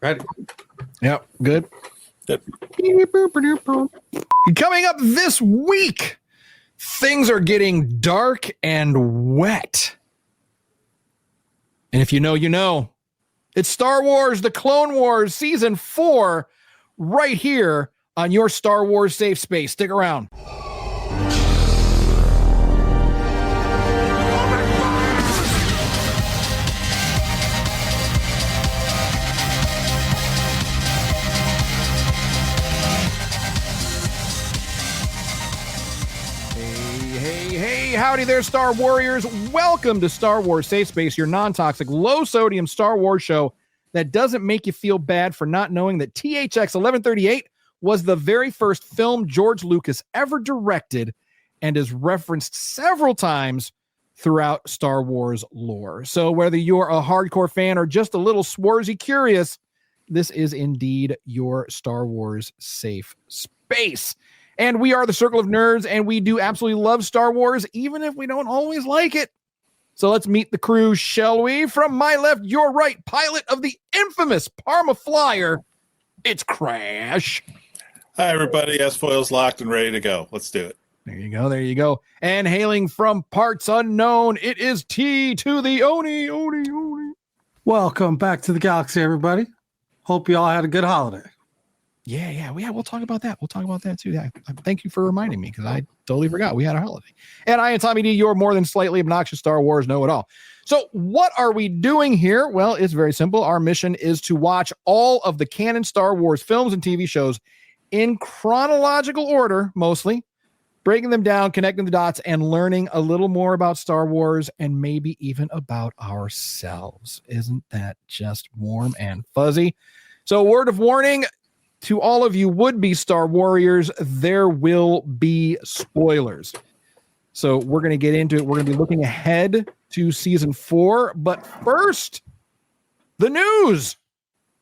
Ready? Yep, good. Good. Coming up this week, things are getting dark and wet. And if you know, you know. It's Star Wars, The Clone Wars, Season 4, right here on your Star Wars Safe Space. Stick around. Hey, howdy there, Star Warriors. Welcome to Star Wars Safe Space, your non-toxic, low-sodium Star Wars show that doesn't make you feel bad for not knowing that THX 1138 was the very first film George Lucas ever directed and is referenced several times throughout Star Wars lore. So whether you're a hardcore fan or just a little swarzy curious, this is indeed your Star Wars Safe Space. And we are the Circle of Nerds, and we do absolutely love Star Wars, even if we don't always like it. So let's meet the crew, shall we? From my left, your right, pilot of the infamous Parma Flyer, it's Crash. Hi, everybody. S-Foil's locked and ready to go. Let's do it. There you go, there you go. And hailing from parts unknown, it is T to the Oni. Welcome back to the galaxy, everybody. Hope you all had a good holiday. Yeah, we'll talk about that. We'll talk about that too. Thank you for reminding me because I totally forgot we had a holiday. And I am Tommy D, your more than slightly obnoxious Star Wars know-it-all. So what are we doing here? Well, it's very simple. Our mission is to watch all of the canon Star Wars films and TV shows in chronological order, mostly, breaking them down, connecting the dots, and learning a little more about Star Wars and maybe even about ourselves. Isn't that just warm and fuzzy? So word of warning, to all of you would-be Star Warriors, there will be spoilers. So we're going to get into it. We're going to be looking ahead to Season 4. But first, the news.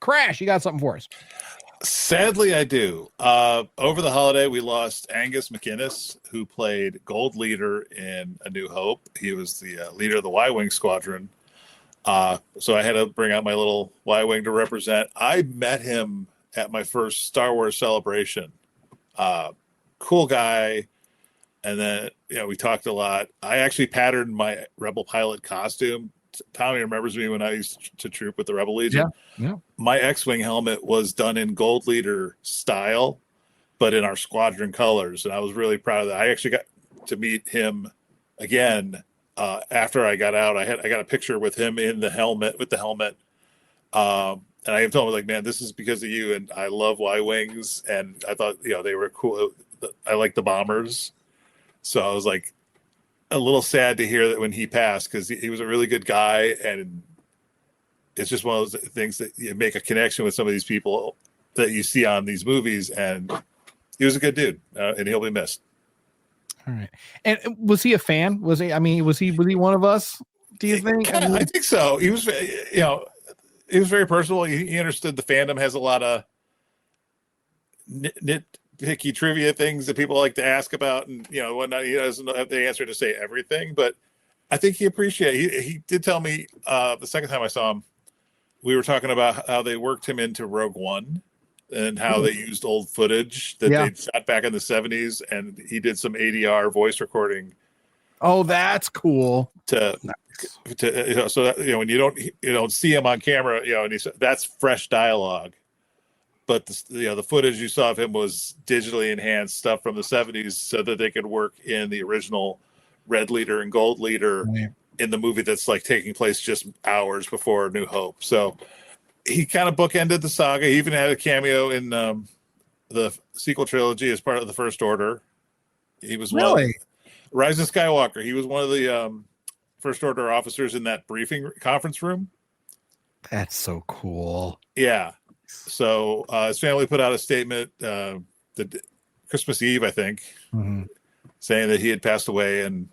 Crash, you got something for us? Sadly, I do. Over the holiday, we lost Angus McInnes, who played Gold Leader in A New Hope. He was the leader of the Y-Wing Squadron. So I had to bring out my little Y-Wing to represent. I met him at my first Star Wars celebration. Cool guy. And then, we talked a lot. I actually patterned my Rebel pilot costume. Tommy remembers me when I used to troop with the Rebel Legion. Yeah. My X-Wing helmet was done in Gold Leader style, but in our squadron colors. And I was really proud of that. I actually got to meet him again after I got out. I got a picture with him in the helmet, with the helmet. And I told him, like, man, this is because of you. And I love Y-Wings. And I thought, they were cool. I like the bombers. So I was like a little sad to hear that when he passed, because he was a really good guy. And it's just one of those things that you make a connection with some of these people that you see on these movies. And he was a good dude, and he'll be missed. All right. And was he a fan? Was he one of us? Do you think? I think so. He was, he was very personal. He understood the fandom has a lot of nitpicky trivia things that people like to ask about, and whatnot. He doesn't have the answer to say everything, but I think he appreciated. He did tell me the second time I saw him, we were talking about how they worked him into Rogue One and how they used old footage that they shot back in the 70s, and he did some ADR voice recording. Oh, that's cool. So that, when you don't see him on camera, and that's fresh dialogue, but the footage you saw of him was digitally enhanced stuff from the 70s so that they could work in the original Red Leader and Gold Leader in the movie that's like taking place just hours before New Hope. So he kind of bookended the saga. He even had a cameo in the sequel trilogy as part of the First Order. He was Rise of Skywalker. He was one of the First Order officers in that briefing conference room. That's so cool. Yeah. So his family put out a statement the Christmas Eve, I think, saying that he had passed away, and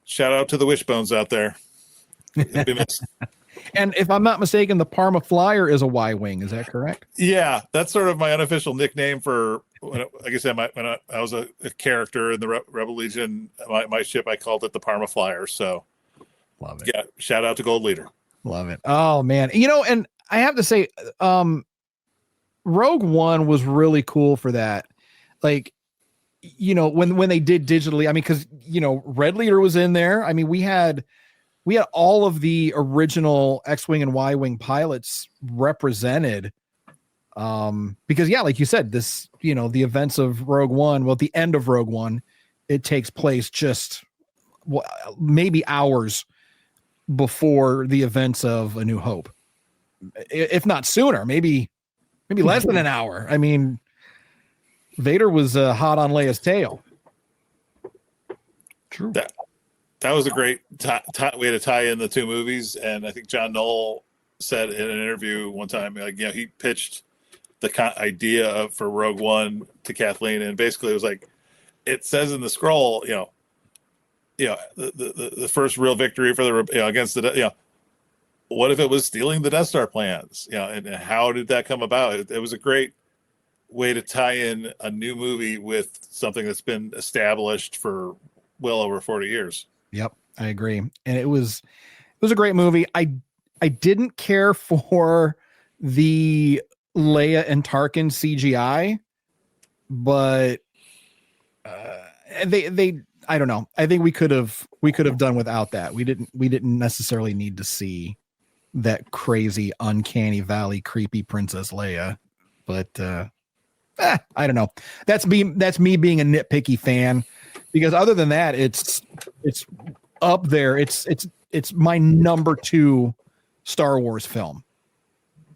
shout out to the wishbones out there. He'll be missed. And if I'm not mistaken, the Parma Flyer is a Y-Wing. Is that correct? Yeah, that's sort of my unofficial nickname for, like I said, when I was a character in the Rebel Legion, my ship, I called it the Parma Flyer. So love it. Yeah, shout out to Gold Leader. Love it. Oh, man. And I have to say, Rogue One was really cool for that. Like, you know, when they did digitally, I mean, because, you know, Red Leader was in there. I mean, we had all of the original X-Wing and Y-Wing pilots represented. Because yeah, like you said, this, you know, the events of Rogue One, well, at the end of Rogue One, it takes place just maybe hours before the events of A New Hope, if not sooner, maybe less than an hour. I mean, Vader was hot on Leia's tail. True. That was a great way to tie in the two movies. And I think John Knoll said in an interview one time, like, you know, he pitched the idea for Rogue One to Kathleen, and basically it was like, it says in the scroll, you know, the first real victory for the, you know, against the, you know, what if it was stealing the Death Star plans? You know, and how did that come about? It was a great way to tie in a new movie with something that's been established for well over 40 years. Yep, I agree. And it was a great movie. I didn't care for the Leia and Tarkin CGI, but they I don't know. I think we could have done without that. We didn't necessarily need to see that crazy uncanny valley creepy Princess Leia, but I don't know. That's me being a nitpicky fan, because other than that, it's up there. It's my number 2 Star Wars film.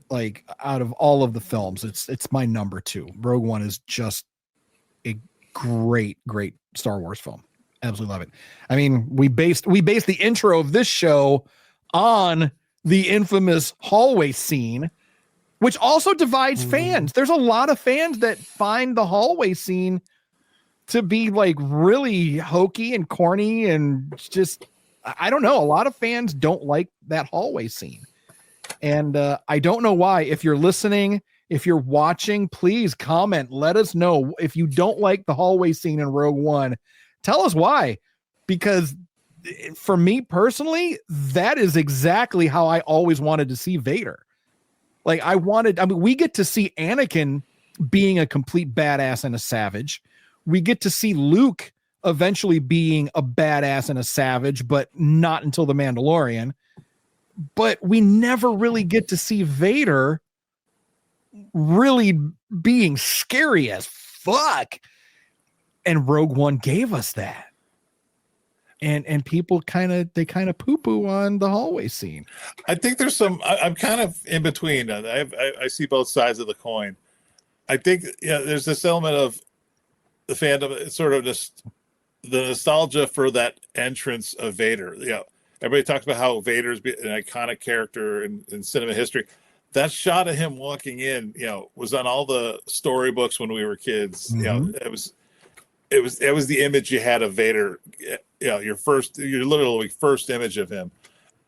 Like, out of all of the films, it's my number 2. Rogue One is just a great Star Wars film. Absolutely love it. I mean, we based the intro of this show on the infamous hallway scene, which also divides fans. There's a lot of fans that find the hallway scene to be like really hokey and corny, and just, I don't know. A lot of fans don't like that hallway scene. And I don't know why. If you're listening, if you're watching, please comment. Let us know if you don't like the hallway scene in Rogue One. Tell us why. Because for me personally, that is exactly how I always wanted to see Vader. Like, we get to see Anakin being a complete badass and a savage. We get to see Luke eventually being a badass and a savage, but not until The Mandalorian. But we never really get to see Vader really being scary as fuck. And Rogue One gave us that. And people kind of poo-poo on the hallway scene. I think there's I'm kind of in between. I see both sides of the coin. I think, yeah, there's this element of the fandom. It's sort of just the nostalgia for that entrance of Vader. You know, everybody talks about how Vader's an iconic character in cinema history. That shot of him walking in, you know, was on all the storybooks when we were kids. Mm-hmm. You know, it was the image you had of Vader. You know, your literally first image of him.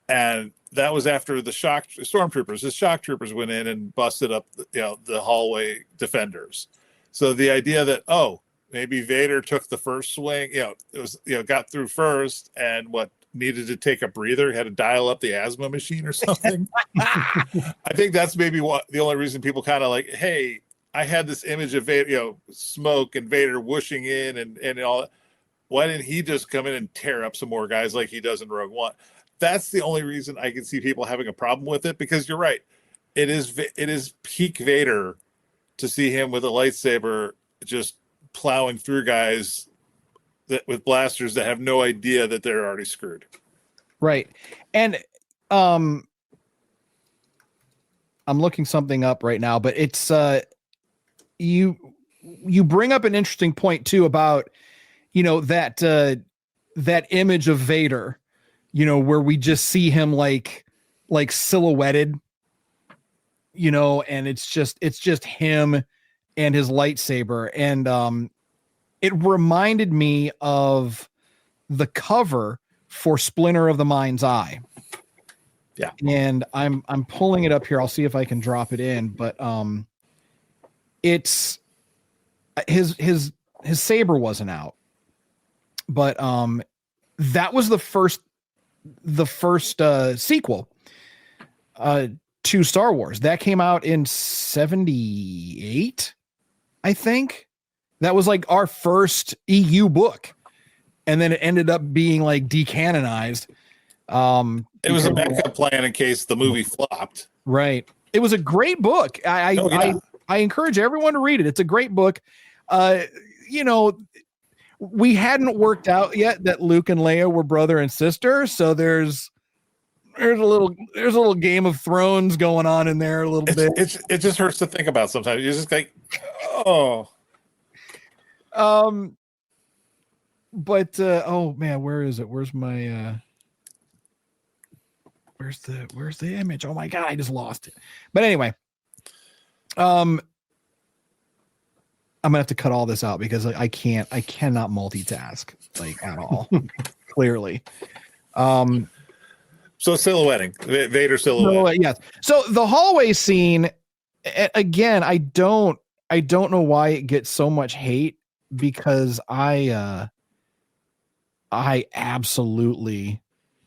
And that was after the stormtroopers. The shock troopers went in and busted up, you know, the hallway defenders. So the idea that, oh, maybe Vader took the first swing, you know, it was, you know, got through first, and needed to take a breather, had to dial up the asthma machine or something. I think that's maybe the only reason people kind of like, hey, I had this image of Vader, you know, smoke and Vader whooshing in and all that. Why didn't he just come in and tear up some more guys like he does in Rogue One? That's the only reason I can see people having a problem with it, because you're right. It is peak Vader to see him with a lightsaber just plowing through guys with blasters that have no idea that they're already screwed. Right. And I'm looking something up right now, but it's you bring up an interesting point too about, you know, that image of Vader, you know, where we just see him like silhouetted, you know, and it's just him and his lightsaber. And it reminded me of the cover for Splinter of the Mind's Eye. Yeah. And I'm pulling it up here. I'll see if I can drop it in, but it's his saber wasn't out. But that was the first sequel to Star Wars. That came out in 78, I think. That was like our first EU book. And then it ended up being like decanonized. It was a backup plan in case the movie flopped. Right. It was a great book. I encourage everyone to read it. It's a great book. You know, we hadn't worked out yet that Luke and Leia were brother and sister, so there's a little Game of Thrones going on in there a little bit. It just hurts to think about sometimes. You're just like, oh. But oh man, where is it? Where's my where's the image? Oh my god, I just lost it. But anyway, I'm gonna have to cut all this out because I cannot multitask like at all. Clearly. So silhouetting, Vader silhouette. Yes. So the hallway scene, again, I don't know why it gets so much hate, because I absolutely,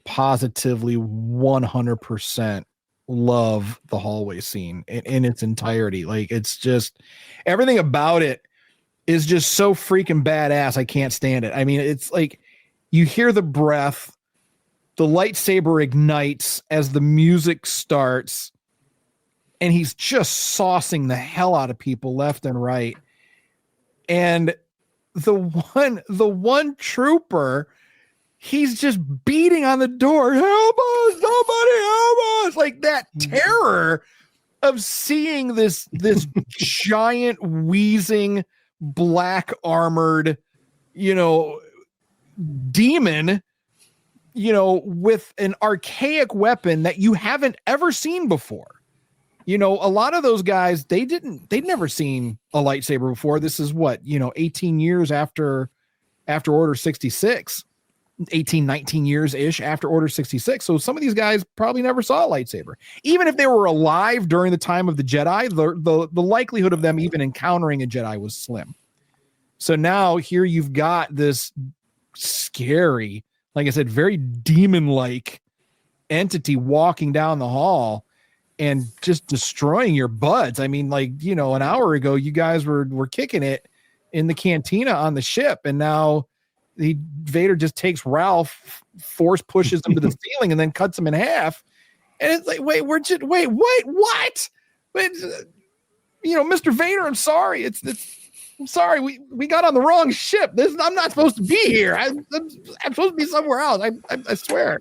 positively, 100% love the hallway scene in its entirety. Like, it's just, everything about it is just so freaking badass. I can't stand it. I mean, it's like, you hear the breath, the lightsaber ignites as the music starts, and he's just saucing the hell out of people left and right. And the one trooper, he's just beating on the door. Help us, somebody help us. Like, that terror of seeing this giant wheezing black armored, demon, with an archaic weapon that you haven't ever seen before. A lot of those guys, they'd never seen a lightsaber before. This is 18 years after Order 66, 19 years ish after Order 66. So some of these guys probably never saw a lightsaber. Even if they were alive during the time of the Jedi, the likelihood of them even encountering a Jedi was slim. So now here you've got this scary, like I said, very demon-like entity walking down the hall and just destroying your buds. I mean, an hour ago, you guys were kicking it in the cantina on the ship, and now Vader just takes Ralph, force pushes him to the ceiling, and then cuts him in half. And it's like, wait, what? Wait, Mr. Vader, I'm sorry. I'm sorry, we got on the wrong ship. I'm not supposed to be here. I'm supposed to be somewhere else. I swear.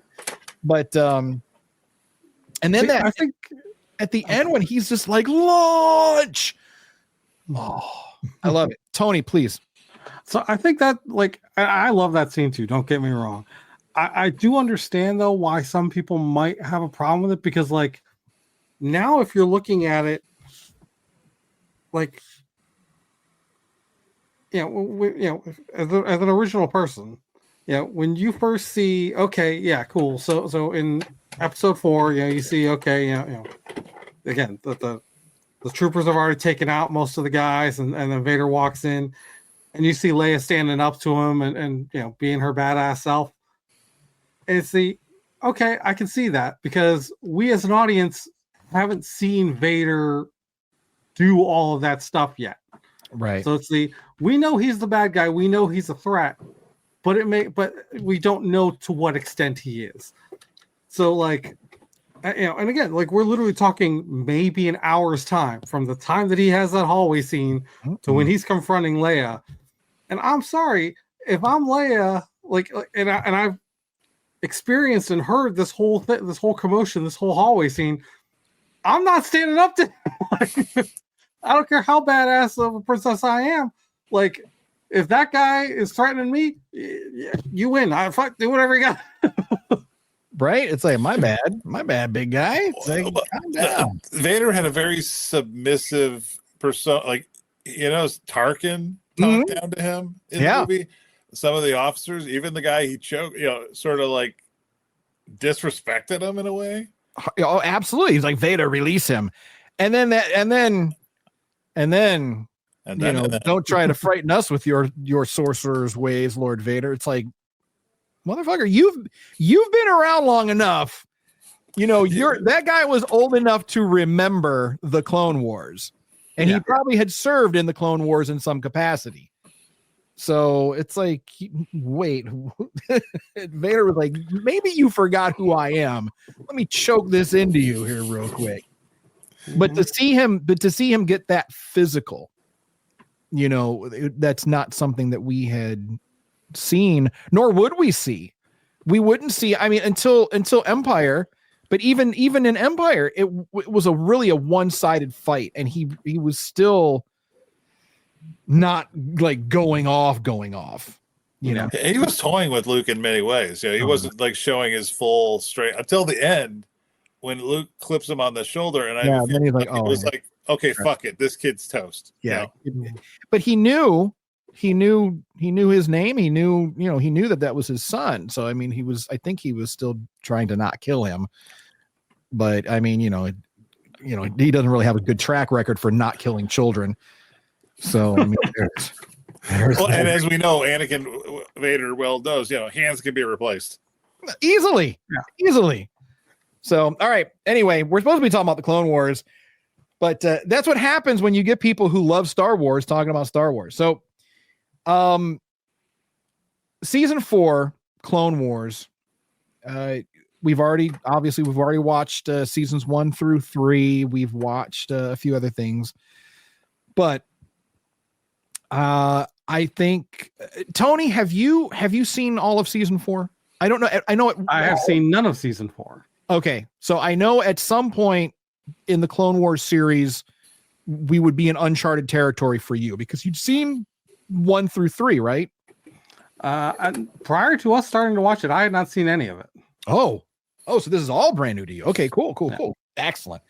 But and then I think at the end when he's just like, launch. Oh, I love it. Tony, please. So I think that, I love that scene too. Don't get me wrong. I do understand though why some people might have a problem with it, because now if you're looking at it, as an original person, when you first see, okay, yeah, cool. So in episode 4, you see, okay, again, the troopers have already taken out most of the guys, and then Vader walks in, and you see Leia standing up to him and being her badass self. And it's okay, I can see that, because we as an audience haven't seen Vader do all of that stuff yet. Right. So it's we know he's the bad guy. We know he's a threat, but we don't know to what extent he is. So and again, we're literally talking maybe an hour's time from the time that he has that hallway scene to when he's confronting Leia. And I'm sorry, if I'm Leia, and I've experienced and heard this whole commotion, this whole hallway scene, I'm not standing up to him. I don't care how badass of a princess I am. If that guy is threatening me, you win. Do whatever you got. Right? It's like, my bad, big guy. It's like, calm down. Vader had a very submissive persona. Tarkin talked down to him in the movie. Some of the officers, even the guy he choked, sort of disrespected him in a way. Oh, absolutely. He's like, Vader, release him. And then don't try to frighten us with your sorcerer's ways, Lord Vader. It's like, motherfucker, you've been around long enough You know, that guy was old enough to remember the Clone Wars, and he probably had served in the Clone Wars in some capacity. So it's like, wait, Vader was like, maybe you forgot who I am. Let me choke this into you here real quick. But to see him get that physical, you know, that's not something that we had seen, nor would we see. We wouldn't see. I mean, until Empire. But even in Empire, it was really a one-sided fight, and he was still not like going off. You know, he was toying with Luke in many ways. You know, he wasn't like showing his full strength until the end when Luke clips him on the shoulder, and then he's like, it was like, okay, fuck it, this kid's toast. Yeah, you know? But he knew his name. He knew, you know, he knew that was his son. So I mean, I think he was still trying to not kill him. But I mean, you know, he doesn't really have a good track record for not killing children. So I mean, well, and as we know, Anakin Vader well knows, you know, hands can be replaced easily. So all right. Anyway, we're supposed to be talking about the Clone Wars, but that's what happens when you get people who love Star Wars talking about Star Wars. So, season 4, Clone Wars. We've already watched seasons 1 through 3. We've watched a few other things, but I think Tony, have you seen all of season 4? I don't know. I have seen none of season 4. Okay, so I know at some point in the Clone Wars series, we would be in uncharted territory for you because you'd seen 1 through 3, right? And prior to us starting to watch it, I had not seen any of it. Oh, so this is all brand new to you. Okay, cool. Excellent.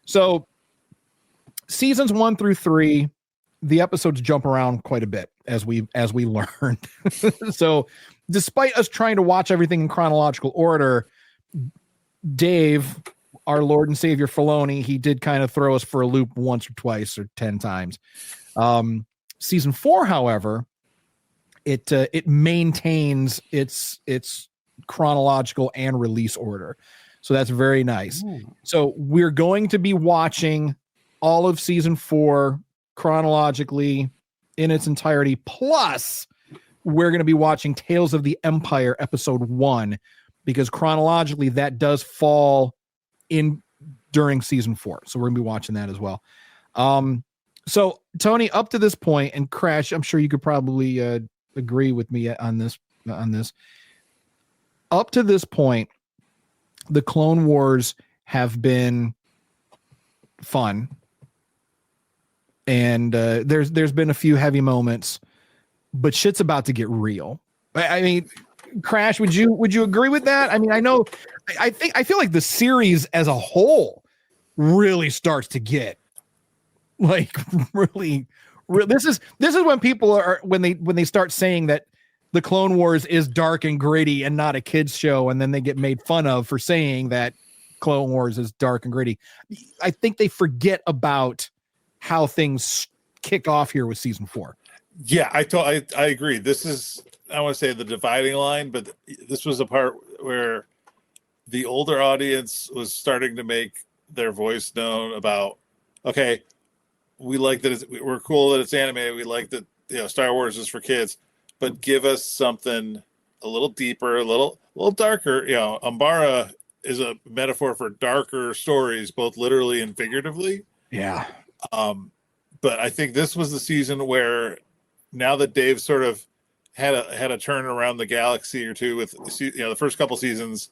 So seasons 1 through 3, the episodes jump around quite a bit as we learned. So despite us trying to watch everything in chronological order, Dave, our Lord and Savior Filoni, he did kind of throw us for a loop once or twice or 10 times. Season 4, however, it maintains its chronological and release order. So that's very nice. Ooh. So we're going to be watching all of season 4 chronologically in its entirety. Plus, we're going to be watching Tales of the Empire episode 1 because chronologically that does fall in during season 4. So we're going to be watching that as well. So Tony, up to this point, and Crash, I'm sure you could probably agree with me on this. Up to this point, the Clone Wars have been fun, and there's been a few heavy moments, but shit's about to get real. I mean, Crash, would you agree with that? I mean, I feel like the series as a whole really starts to get like really this is when people are when they start saying that the Clone Wars is dark and gritty and not a kids show, and then they get made fun of for saying that Clone Wars is dark and gritty. I think they forget about how things kick off here with season 4. Yeah, I agree. This is, I want to say, the dividing line, but this was a part where the older audience was starting to make their voice known about, okay, we like that we're cool that it's animated. We like that, you know, Star Wars is for kids, but give us something a little deeper, a little darker. You know, Umbara is a metaphor for darker stories, both literally and figuratively. Yeah. But I think this was the season where, now that Dave sort of had a turn around the galaxy or two with, you know, the first couple seasons,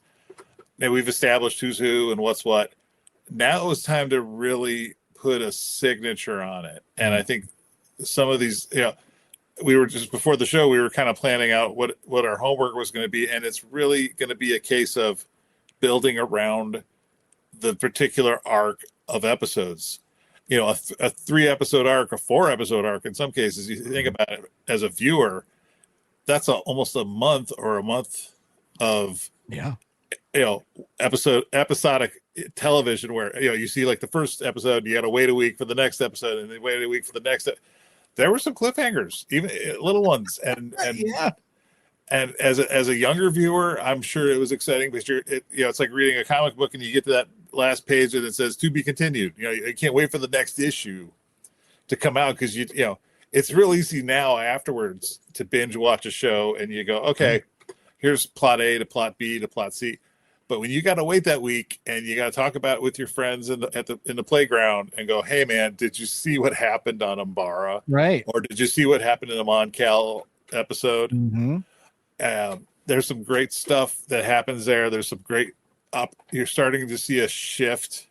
and we've established who's who and what's what. Now it was time to really put a signature on it. And I think some of these, you know, we were just before the show, we were kind of planning out what our homework was going to be. And it's really going to be a case of building around the particular arc of episodes. You know, a 3-episode arc, a 4-episode arc, in some cases, you think about it as a viewer, that's almost a month of, yeah, you know, episodic television where, you know, you see like the first episode, you got to wait a week for the next episode, and then wait a week for the next. There were some cliffhangers, even little ones, and yeah. And as a younger viewer, I'm sure it was exciting because it's like reading a comic book and you get to that last page and it says to be continued. You can't wait for the next issue to come out because it's real easy now afterwards to binge watch a show and you go, okay, here's plot A to plot B to plot C. But when you got to wait that week and you got to talk about it with your friends in the playground and go, hey man, did you see what happened on Umbara? Right. Or did you see what happened in the Mon-Cal episode? Mm-hmm. There's some great stuff that happens there. There's some great you're starting to see a shift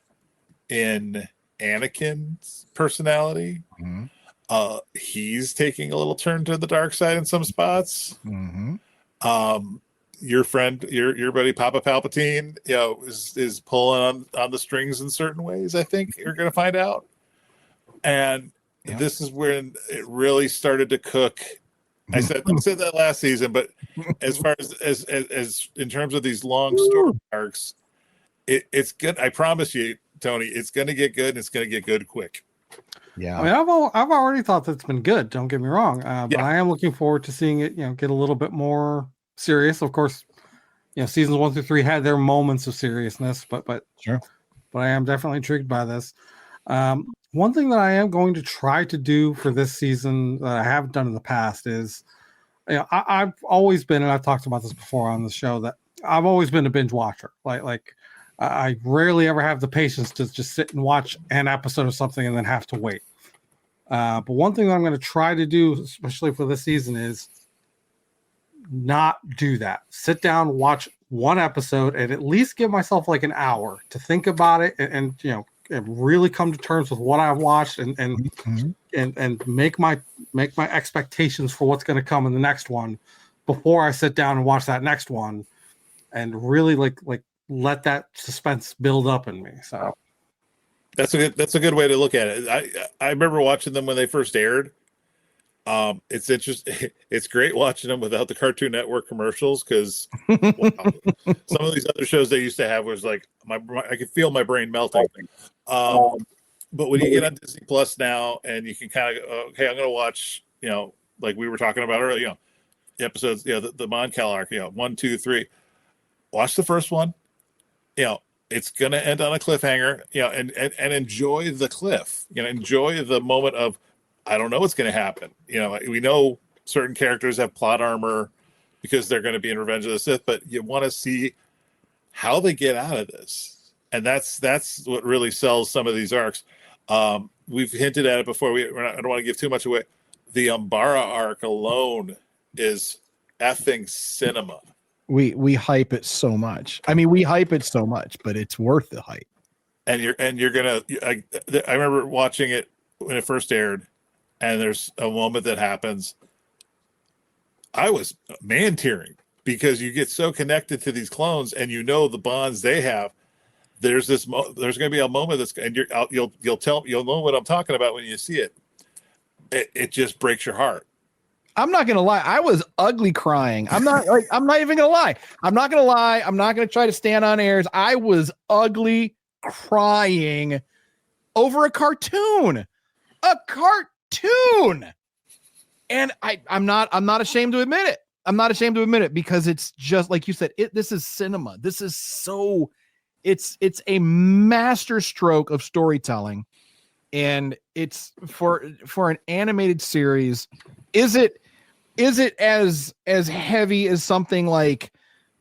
in Anakin's personality. Mm-hmm. He's taking a little turn to the dark side in some spots. Mm-hmm. Your friend, your buddy Papa Palpatine, is pulling on the strings in certain ways. I think you're going to find out, and this is when it really started to cook. I said that last season, but as far as in terms of these long story arcs, it's good. I promise you, Tony, it's going to get good, and it's going to get good quick. Yeah, I mean, I've already thought that's been good. Don't get me wrong, but I am looking forward to seeing it. Get a little bit more serious. Of course, seasons 1 through 3 had their moments of seriousness, but sure. But I am definitely intrigued by this. One thing that I am going to try to do for this season that I haven't done in the past is, I've always been, and I've talked about this before on the show, that I've always been a binge watcher. Like I rarely ever have the patience to just sit and watch an episode of something and then have to wait. But one thing that I'm going to try to do, especially for this season, is not do that. Sit down, watch one episode, and at least give myself like an hour to think about it and really come to terms with what I've watched and make my expectations for what's going to come in the next one before I sit down and watch that next one, and really like let that suspense build up in me. So that's a good way to look at it. I remember watching them when they first aired. It's interesting. It's great watching them without the Cartoon Network commercials because some of these other shows they used to have was like I could feel my brain melting. But when you get on Disney Plus now and you can kind of okay, I'm going to watch, like we were talking about earlier, the episodes, the Mon-Cal arc, 1, 2, 3. Watch the first one. It's going to end on a cliffhanger, and enjoy the cliff. Enjoy the moment of, I don't know what's going to happen. We know certain characters have plot armor because they're going to be in Revenge of the Sith, but you want to see how they get out of this. And that's what really sells some of these arcs. We've hinted at it before. I don't want to give too much away. The Umbara arc alone is effing cinema. We hype it so much. I mean, we hype it so much, but it's worth the hype. And you're gonna. I remember watching it when it first aired, and there's a moment that happens. I was man tearing because you get so connected to these clones, and the bonds they have. There's going to be a moment you'll know what I'm talking about when you see it. It just breaks your heart. I'm not gonna lie. I was ugly crying. I'm not even gonna lie. I'm not gonna lie. I'm not gonna try to stand on airs. I was ugly crying over a cartoon. And I'm not ashamed to admit it. I'm not ashamed to admit it because it's just like you said, this is cinema. This is so it's a master stroke of storytelling. And it's for an animated series. Is it as heavy as something like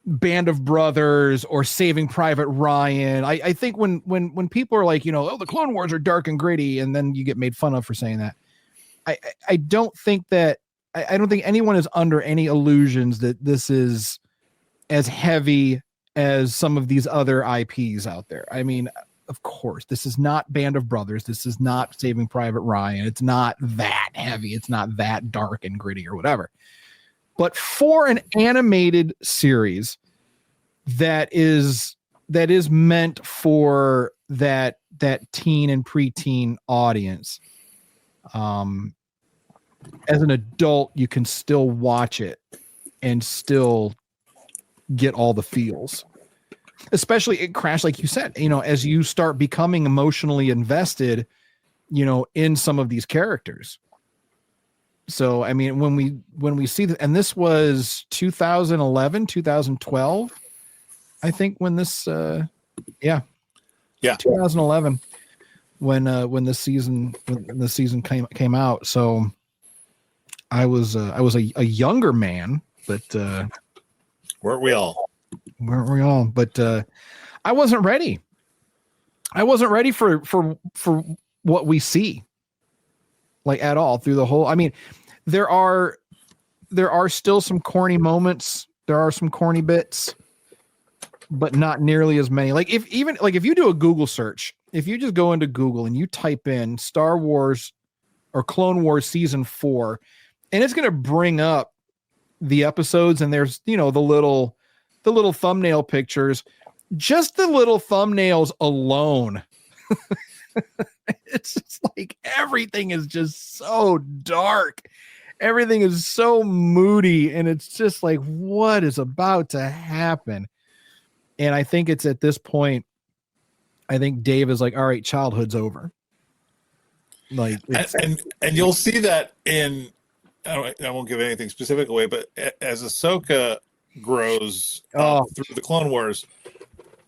Band of Brothers or Saving Private Ryan? I think when people are like, the Clone Wars are dark and gritty, and then you get made fun of for saying that. I don't think anyone is under any illusions that this is as heavy as some of these other IPs out there. I mean, of course, this is not Band of Brothers. This is not Saving Private Ryan. It's not that heavy. It's not that dark and gritty or whatever. But for an animated series that is meant for that teen and preteen audience, as an adult, you can still watch it and still get all the feels. Especially it Crash, like you said, as you start becoming emotionally invested, in some of these characters. So I mean, when we see that, and this was 2011, 2012, I think when this 2011 when the season came out. So I was a younger man, but weren't we all? But I wasn't ready. I wasn't ready for what we see, like, at all through the whole. I mean, there are still some corny moments. There are some corny bits, but not nearly as many. Like, if you do a Google search, if you just go into Google and you type in Star Wars or Clone Wars season 4, and it's going to bring up the episodes, and there's, the little thumbnail pictures, just the little thumbnails alone. It's just like everything is just so dark. Everything is so moody, and it's just like, what is about to happen? And I think it's at this point, I think Dave is like, all right, childhood's over. Like, and you'll see that in, I won't give anything specific away, but as Ahsoka grows through the Clone Wars,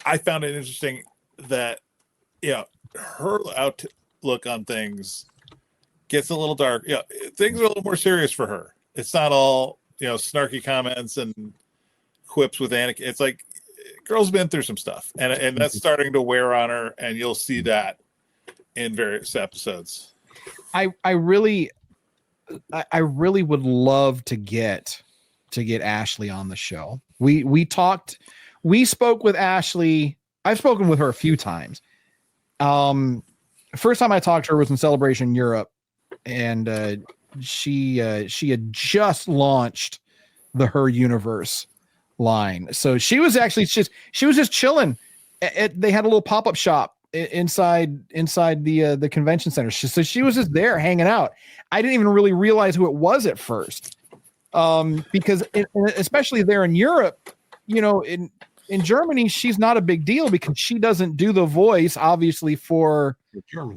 I found it interesting that, her outlook on things gets a little dark. Things are a little more serious for her. It's not all, snarky comments and quips with Anakin. It's like, girl's been through some stuff, and that's starting to wear on her, and you'll see that in various episodes. I really would love to get Ashley on the show. We spoke with Ashley. I've spoken with her a few times. First time I talked to her was in Celebration Europe, and she had just launched the Her Universe line. So she was actually just chilling. They had a little pop-up shop inside the convention center. So she was just there hanging out. I didn't even really realize who it was at first, because especially there in Europe, in Germany, she's not a big deal because she doesn't do the voice, obviously, for German.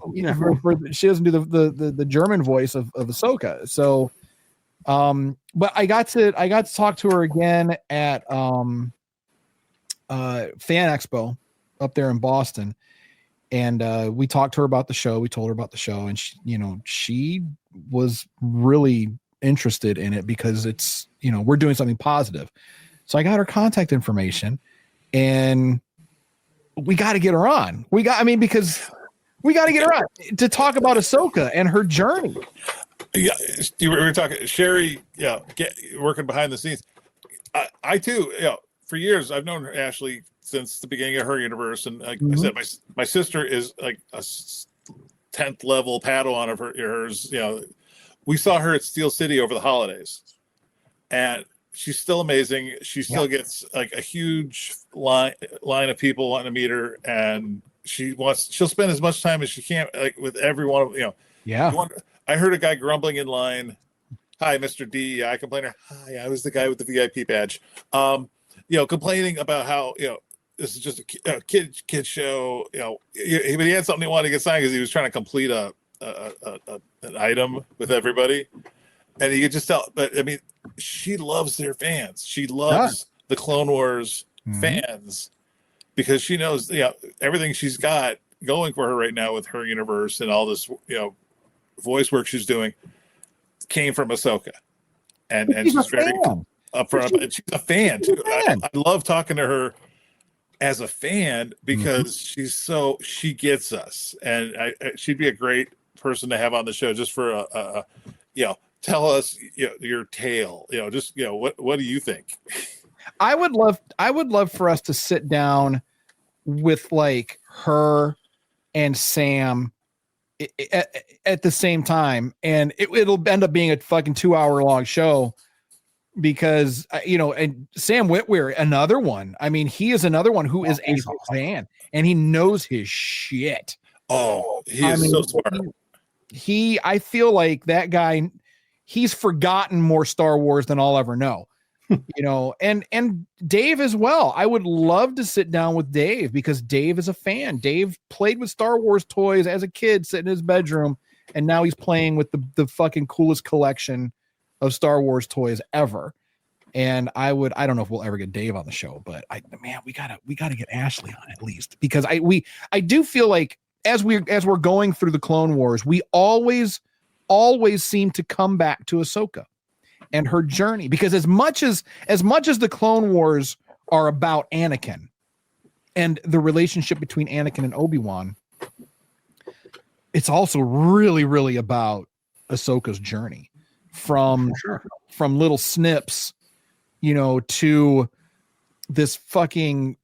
She doesn't do the German voice of Ahsoka. So, but I got to talk to her again at Fan Expo up there in Boston, and we talked to her about the show. We told her about the show, and she was really interested in it because it's, we're doing something positive. So I got her contact information, and we got to get her on. Because we got to get her on to talk about Ahsoka and her journey. Yeah, we were talking Sherry. Working behind the scenes. I too, for years I've known Ashley since the beginning of Her Universe, and like I said, my sister is like a 10th level Padawan of hers. We saw her at Steel City over the holidays, and she's still amazing. She still gets like a huge line of people wanting to meet her, and she'll spend as much time as she can, like, with everyone. I heard a guy grumbling in line. Hi, Mr. DEI complainer. Hi, I was the guy with the VIP badge. Complaining about how, this is just a kid show. But he had something he wanted to get signed because he was trying to complete an item with everybody, and you could just tell. But I mean, she loves their fans. She loves the Clone Wars fans because she knows, everything she's got going for her right now with Her Universe and all this, voice work she's doing came from Ahsoka, and she's very upfront. And she's a fan too. I love talking to her as a fan because she gets us, and she'd be a great person to have on the show just for tell us your tale. What do you think? I would love for us to sit down with like her and Sam at the same time, and it'll end up being a fucking 2-hour long show because and Sam Witwer, another one. I mean, he is another one who is a fan and he knows his shit. Oh, he is so smart. I feel like that guy, he's forgotten more Star Wars than I'll ever know. And Dave as well. I would love to sit down with Dave because Dave is a fan. Dave played with Star Wars toys as a kid, sitting in his bedroom and now he's playing with the fucking coolest collection of Star Wars toys ever. And I don't know if we'll ever get Dave on the show, but we gotta get Ashley on at least, because I do feel like as we're going through the Clone Wars, we always seem to come back to Ahsoka and her journey, because as much as the Clone Wars are about Anakin and the relationship between Anakin and Obi-Wan, it's also really, really about Ahsoka's journey from little snips, to this fucking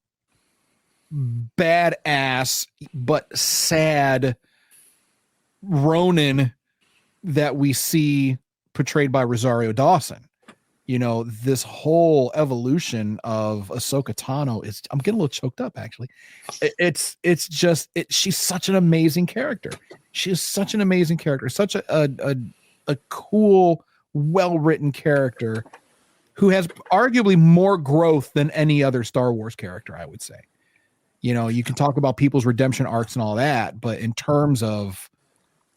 badass but sad Ronin that we see portrayed by Rosario Dawson. This whole evolution of Ahsoka Tano I'm getting a little choked up, actually. She's such an amazing character. She is such an amazing character, such a cool, well-written character who has arguably more growth than any other Star Wars character, I would say. You can talk about people's redemption arcs and all that, but in terms of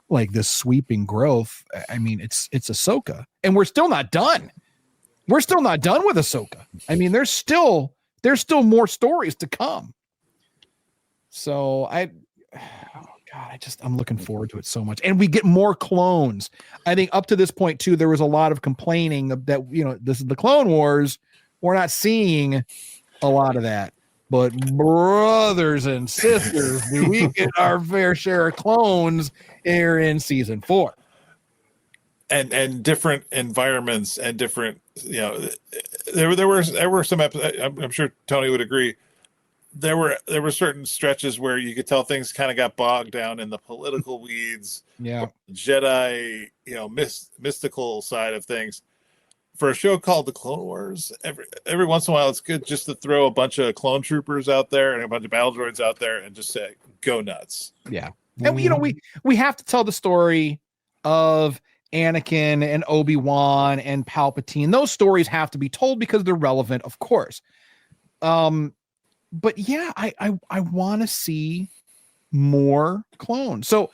like this sweeping growth, I mean, it's Ahsoka, and we're still not done. We're still not done with Ahsoka. I mean, there's still more stories to come. So I'm looking forward to it so much. And we get more clones. I think up to this point too, there was a lot of complaining that, this is the Clone Wars. We're not seeing a lot of that. But brothers and sisters, do we get our fair share of clones here in season 4? And different environments and different, there were some episodes, I'm sure Tony would agree. There were certain stretches where you could tell things kind of got bogged down in the political weeds, Jedi, mystical side of things. For a show called The Clone Wars, every once in a while, it's good just to throw a bunch of clone troopers out there and a bunch of battle droids out there and just say, go nuts. Yeah. And we have to tell the story of Anakin and Obi-Wan and Palpatine. Those stories have to be told because they're relevant, of course. But yeah, I want to see more clones. So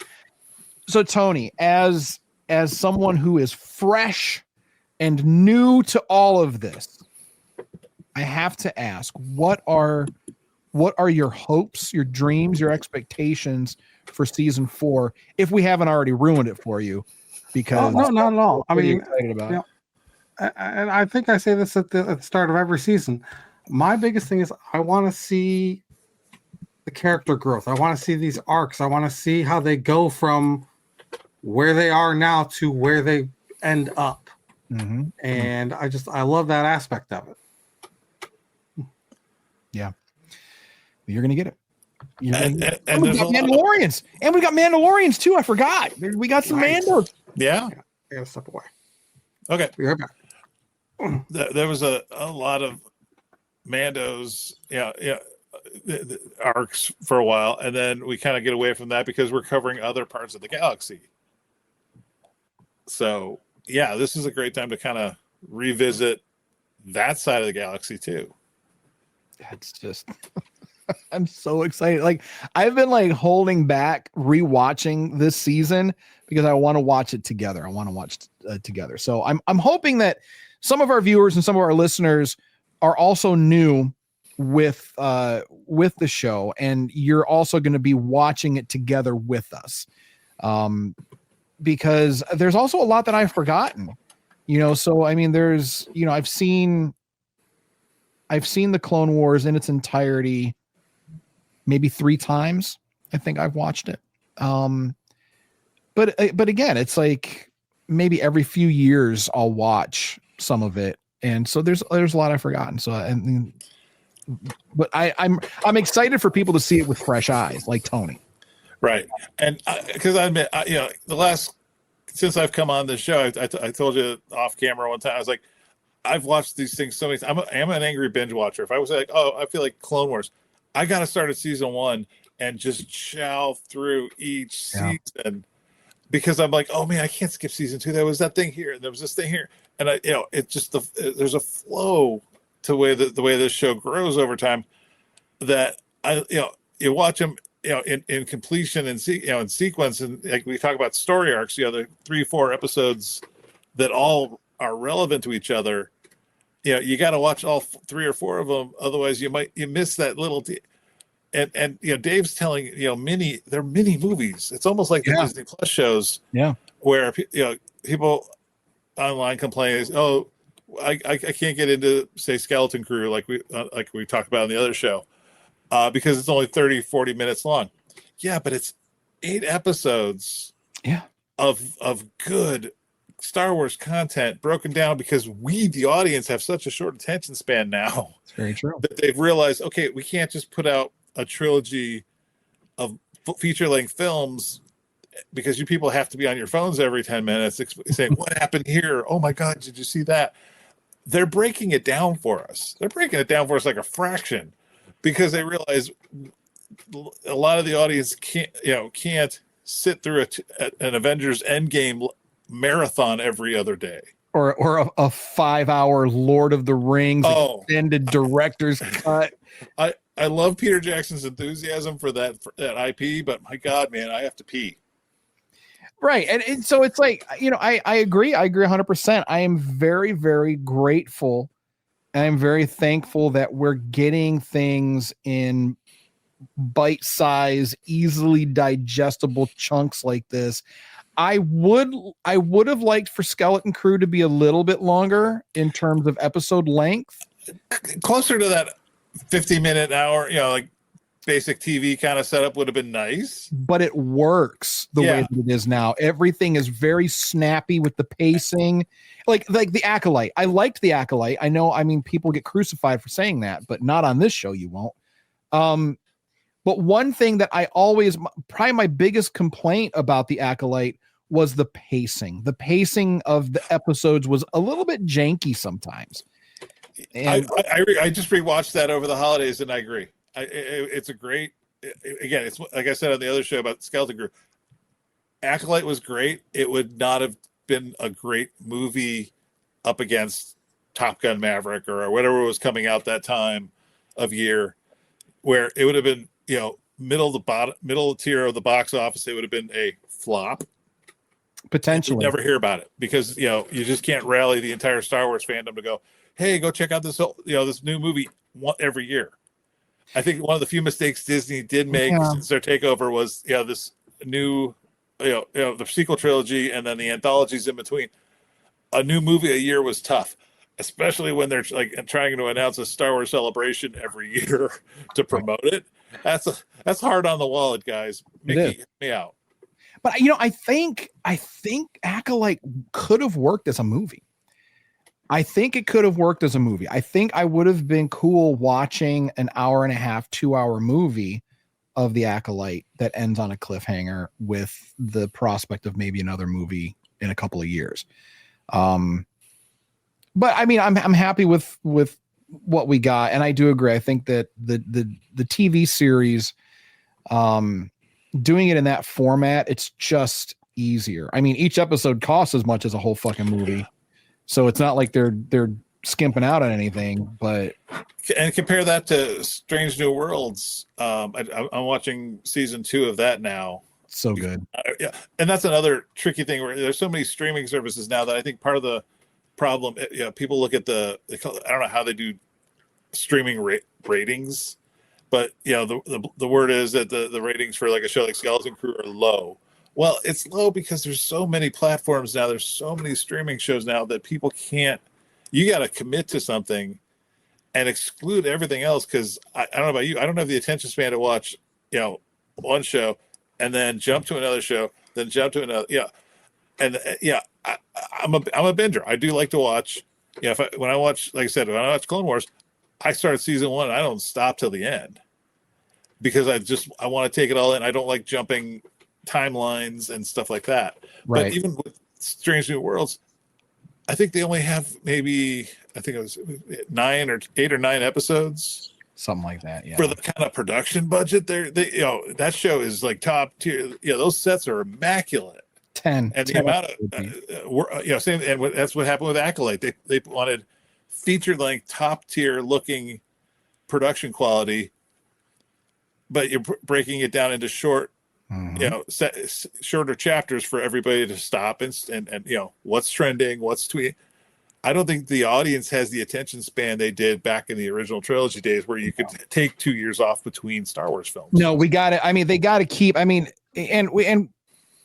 Tony, as someone who is fresh and new to all of this, I have to ask, what are your hopes, your dreams, your expectations for season 4, if we haven't already ruined it for you? Because no, not at all. I mean, excited about it. And I think I say this at the start of every season. My biggest thing is I want to see the character growth. I want to see these arcs. I want to see how they go from where they are now to where they end up. Mm-hmm. And I love that aspect of it. Yeah. You're going to get it. And we got Mandalorians. And we got Mandalorians too. I forgot. We got some Mandos. Yeah. I gotta step away. Okay. Be right back. There was a lot of Mandos, the arcs for a while, and then we kind of get away from that because we're covering other parts of the galaxy. So yeah, this is a great time to kind of revisit that side of the galaxy too. That's just I'm so excited. Like, I've been like holding back rewatching this season because I want to watch it together. I want to watch together. So I'm hoping that some of our viewers and some of our listeners are also new with the show, and you're also going to be watching it together with us. Because there's also a lot that I've forgotten, so I mean, there's, I've seen the Clone Wars in its entirety maybe 3 times. I think I've watched it. But again, it's like maybe every few years I'll watch some of it. And so there's a lot I've forgotten. So, but I'm excited for people to see it with fresh eyes, like Tony. Right. And because I admit, since I've come on this show, I told you off camera one time, I was like, I've watched these things so many times. I'm an angry binge watcher. If I was like, oh, I feel like Clone Wars, I got to start at season 1 and just chow through each season because I'm like, oh man, I can't skip season 2. There was that thing here, and there was this thing here, and it's just there's a flow to the way this show grows over time that you watch them. in completion and in sequence, and like we talk about story arcs, the 3-4 episodes that all are relevant to each other. You got to watch all 3 or 4 of them, otherwise you miss that little. And Dave's telling they're mini movies. It's almost like the Disney Plus shows, where people online complain, oh, I can't get into, say, Skeleton Crew like we talked about in the other show, because it's only 30-40 minutes long. Yeah, but it's 8 episodes of good Star Wars content broken down, because we, the audience, have such a short attention span now. It's very true. That they've realized, okay, we can't just put out a trilogy of feature-length films, because you people have to be on your phones every 10 minutes saying, what happened here? Oh my God, did you see that? They're breaking it down for us. They're breaking it down for us like a fraction, because they realize a lot of the audience can't sit through an Avengers Endgame marathon every other day. Or a 5-hour Lord of the Rings extended director's cut. I love Peter Jackson's enthusiasm for that IP, but my God, man, I have to pee. Right. And so it's like, I agree. I agree 100%. I am very, very grateful. And I'm very thankful that we're getting things in bite-sized, easily digestible chunks like this. I would have liked for Skeleton Crew to be a little bit longer in terms of episode length. Closer to that 50-minute hour, like basic TV kind of setup would have been nice. But it works the way that it is now. Everything is very snappy with the pacing. Like the Acolyte. I liked the Acolyte. I know, people get crucified for saying that, but not on this show, you won't. But one thing that probably my biggest complaint about the Acolyte was the pacing. The pacing of the episodes was a little bit janky sometimes. And I just rewatched that over the holidays, and I agree. It's a great, again, it's like I said on the other show about Skeleton Crew. Acolyte was great. It would not have been a great movie up against Top Gun Maverick or whatever was coming out that time of year, where it would have been, middle tier of the box office. It would have been a flop. Potentially. You'd never hear about it, because you just can't rally the entire Star Wars fandom to go, hey, go check out this this new movie every year. I think one of the few mistakes Disney did make since their takeover was this new the sequel trilogy and then the anthologies in between. A new movie a year was tough, especially when they're like trying to announce a Star Wars celebration every year to promote it. That's hard on the wallet, guys. Mickey, help me out. But I think Acolyte could have worked as a movie. I think it could have worked as a movie. I think I would have been cool watching an 1.5, 2-hour movie of the Acolyte that ends on a cliffhanger with the prospect of maybe another movie in a couple of years. But I'm happy with what we got, and I do agree. I think that the TV series, doing it in that format, it's just easier. Each episode costs as much as a whole fucking movie. So it's not like they're skimping out on anything, but compare that to Strange New Worlds. I'm watching season 2 of that now. So good. And that's another tricky thing where there's so many streaming services now that I think part of the problem, people look at I don't know how they do streaming ratings, but the word is that the ratings for like a show like Skeleton Crew are low. Well, it's low because there's so many platforms now. There's so many streaming shows now that people can't. You got to commit to something and exclude everything else, because I don't know about you. I don't have the attention span to watch, one show and then jump to another show, then jump to another. Yeah, and I'm a binger. I do like to watch. When I watch, like I said, when I watch Clone Wars, I start season 1. I don't stop till the end, because I want to take it all in. I don't like jumping timelines and stuff like that. Right. But even with Strange New Worlds, I think they only have maybe, I think it was 8 or 9 episodes, something like that. Yeah. For the kind of production budget, that show is like top tier. Those sets are immaculate. 10. And the amount of same. And that's what happened with Acolyte. They wanted feature length, top tier looking production quality. but you're breaking it down into short, shorter chapters for everybody to stop and what's trending, what's tweeting. I don't think the audience has the attention span they did back in the original trilogy days, where you could take 2 years off between Star Wars films. No, we got it. I mean, they got to keep. I mean, and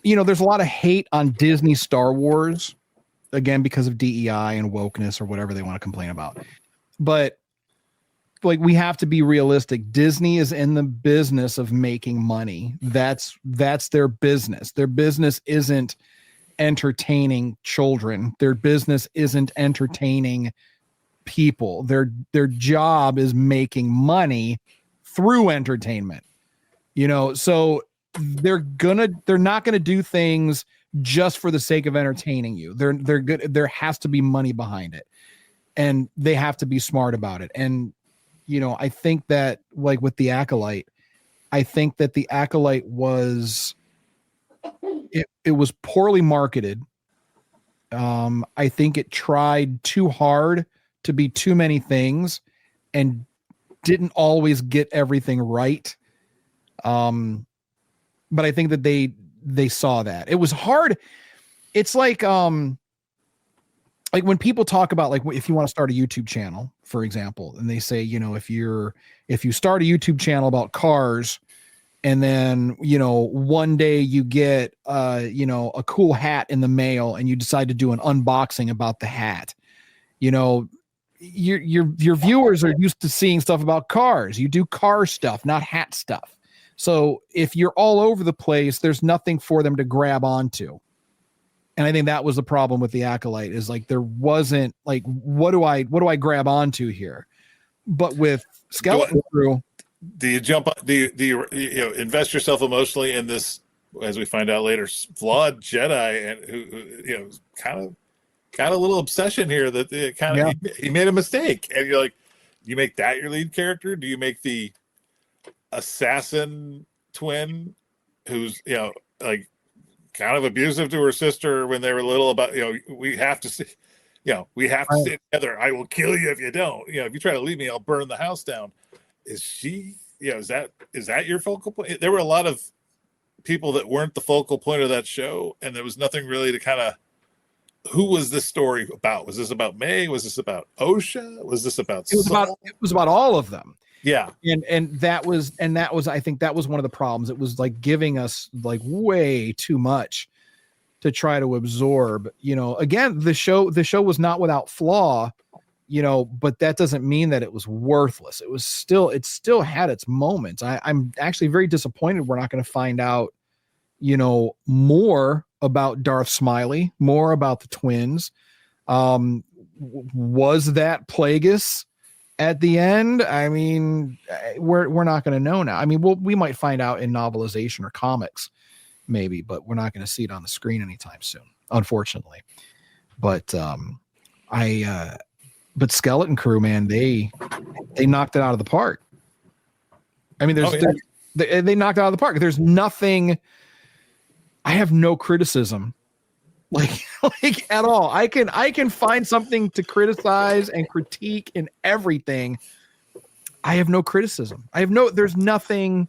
there's a lot of hate on Disney Star Wars, again, because of DEI and wokeness or whatever they want to complain about. But like, we have to be realistic. Disney is in the business of making money. That's their business. Their business isn't entertaining children. Their business isn't entertaining people. Their job is making money through entertainment. So they're not gonna do things just for the sake of entertaining you. They're good. There has to be money behind it, and they have to be smart about it. And I think that, like with the Acolyte, I think that the Acolyte was it was poorly marketed. I think it tried too hard to be too many things and didn't always get everything right. But I think that they saw that it was hard. It's like when people talk about, like, if you want to start a YouTube channel, for example, and they say, if you start a YouTube channel about cars, and then, one day you get, a cool hat in the mail and you decide to do an unboxing about the hat, your viewers are used to seeing stuff about cars. You do car stuff, not hat stuff. So if you're all over the place, there's nothing for them to grab onto. And I think that was the problem with the Acolyte, is like, there wasn't like, what do I grab onto here? But with Skeleton Crew, do you jump? Do you invest yourself emotionally in this, as we find out later, flawed Jedi, and who kind of got a little obsession here that he made a mistake, and you're like, you make that your lead character? Do you make the assassin twin who's like kind of abusive to her sister when they were little, about we have to stay together, I will kill you if you don't, if you try to leave me, I'll burn the house down? Is she, is that your focal point? There were a lot of people that weren't the focal point of that show, and there was nothing really to kind of, who was this story about? Was this about May? Was this about Osha? Was this about it was about all of them. Yeah. And that was I think that was one of the problems. It was like giving us like way too much to try to absorb. Again, the show was not without flaw, but that doesn't mean that it was worthless. It still had its moments. I'm actually very disappointed we're not going to find out, more about Darth Smiley, more about the twins. Was that Plagueis at the end? I mean, we're not going to know now. I mean, we might find out in novelization or comics, maybe, but we're not going to see it on the screen anytime soon, unfortunately. But but Skeleton Crew, man, they knocked it out of the park. I mean, they knocked it out of the park. There's nothing. I have no criticism, like at all. I can find something to criticize and critique in everything. I have no criticism. There's nothing.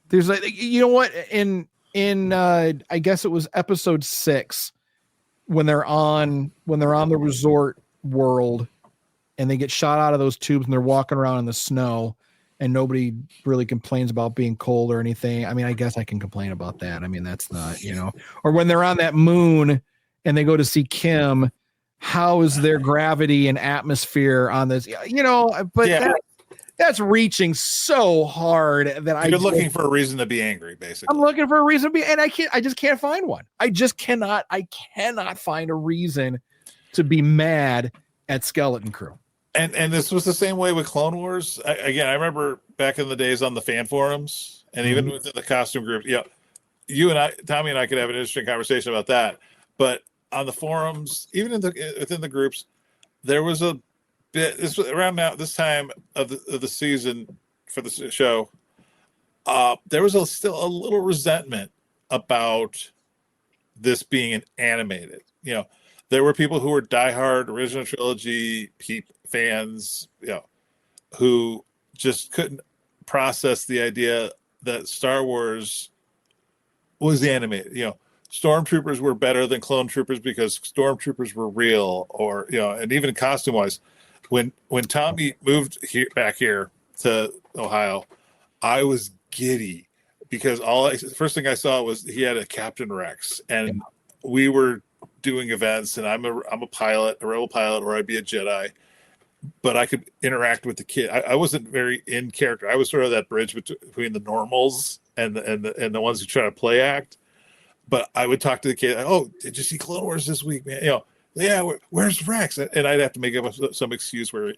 There's like, what, in I guess it was episode 6, when they're on the resort world and they get shot out of those tubes and they're walking around in the snow and nobody really complains about being cold or anything. I mean, I guess I can complain about that. I mean, that's not, or when they're on that moon and they go to see Kim, how is their gravity and atmosphere on this, but yeah. That's reaching so hard that you're looking for a reason to be angry, basically. I'm looking for a reason to be, and I just can't find one. I cannot find a reason to be mad at Skeleton Crew. And this was the same way with Clone Wars. I remember back in the days on the fan forums, and even within the costume group. You and I, Tommy and I, could have an interesting conversation about that. But on the forums, even within the groups, there was a bit. This was around this time of the season for the show. There was still a little resentment about this being an animated. There were people who were diehard original trilogy fans, who just couldn't process the idea that Star Wars was animated. Stormtroopers were better than clone troopers because stormtroopers were real, or and even costume wise, when Tommy moved back here to Ohio, I was giddy because first thing I saw was he had a Captain Rex, and we were doing events, and I'm a pilot, a rebel pilot, or I'd be a Jedi, but I could interact with the kid. I wasn't very in character. I was sort of that bridge between the normals and the ones who try to play act. But I would talk to the kid. Oh, did you see Clone Wars this week, man? Yeah. Where's Rex? And I'd have to make up some excuse where